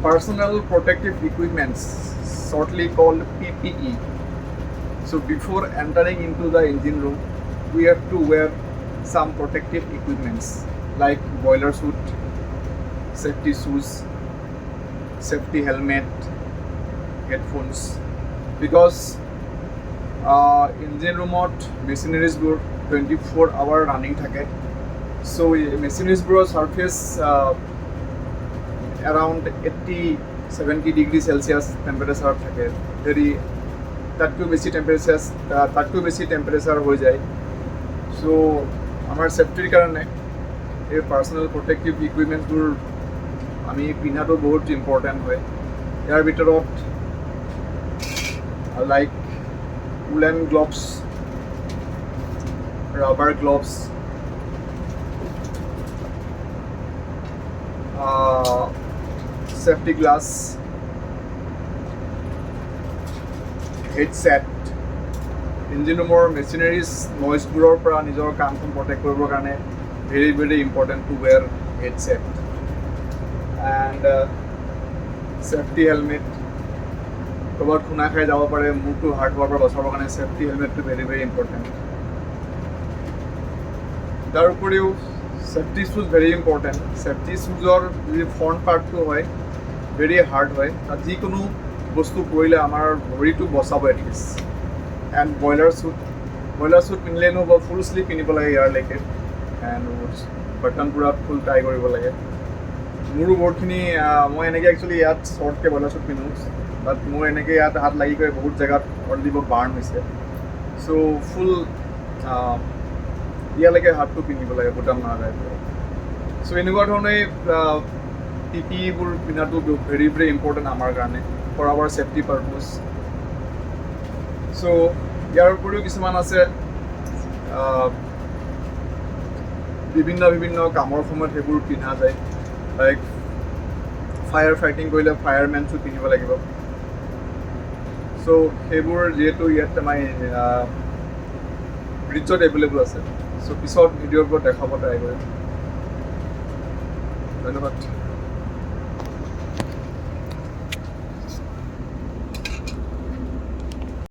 personal protective equipments, shortly called PPE. So before entering into the engine room, we have to wear some protective equipments like boiler suit, safety shoes, safety helmet, headphones, because engine roomot machineries-বোৰ 24 hour running থাকে. So machineries-বোৰৰ surface around 80-70 degree Celsius temperature থাকে. যদি তাতকৈ বেছি temperature হৈ যায়, so আমাৰ সেফটিৰ কাৰণে এই পাৰ্সোনেল প্ৰটেক্টিভ ইকুইপমেন্টছবোৰ আমি পিন্ধাটো বহুত ইম্পৰ্টেণ্ট হয়। ইয়াৰ ভিতৰত like woollen gloves, rubber gloves, safety glass, headset, engine ৰুমৰ মেচিনাৰিজ নইজবোৰৰ পৰা নিজৰ কামখন প্ৰটেক্ট কৰিবৰ কাৰণে very very important two ৱেৰ headset and safety helmet. ক'ৰবাত খুনা খাই যাব পাৰে, মূৰটো হাৰ্ট হোৱাৰ পৰা বচাবৰ কাৰণে সেফটি হেলমেটটো ভেৰি ভেৰি ইম্পৰ্টেণ্ট। তাৰ উপৰিও সেফটি শ্বুজ ভেৰি ইম্পৰ্টেণ্ট। সেফটি শ্বুজৰ যি ফ্ৰণ্ট পাৰ্টটো হয় ভেৰি হাৰ্ড হয়, তাত যিকোনো বস্তু পৰিলে আমাৰ ভৰিটো বচাব এটলিষ্ট। এণ্ড বইলাৰ শ্বুট পিন্ধিলে নহ'ব, ফুল স্লিভ পিন্ধিব লাগে ইয়াৰলৈকে, এণ্ড বাটন পূৰা ফুল টাই কৰিব লাগে। মোৰো বহুতখিনি মই এনেকৈ একচুৱেলি ইয়াত শ্বৰ্টকৈ বইলাৰ শ্বুট পিন্ধোঁ, বাট মোৰ এনেকৈ ইয়াত হাত লাগি গৈ বহুত জেগাত অলৰেডি বাৰ্ণ হৈছে। চ' ফুল ইয়ালৈকে হাতটো পিন্ধিব লাগে, বুটাম নাযায়। চ' এনেকুৱা ধৰণে PPEবোৰ পিন্ধাটো ভেৰি ভেৰি ইম্পৰ্টেণ্ট আমাৰ কাৰণে ফৰ আৱাৰ ছেফটি পাৰপজ। চ' ইয়াৰ উপৰিও কিছুমান আছে বিভিন্ন কামৰ সময়ত সেইবোৰ পিন্ধা যায়, লাইক ফায়াৰ ফাইটিং কৰিলে ফায়াৰমেন শ্বুট পিন্ধিব লাগিব। চ' সেইবোৰ যিহেতু ইয়াত আমাৰ ব্ৰিজত এভেইলেবল আছে, চ' পিছত ভিডিঅ'ৰ ওপৰত দেখাব ট্ৰাই কৰিম। ধন্যবাদ।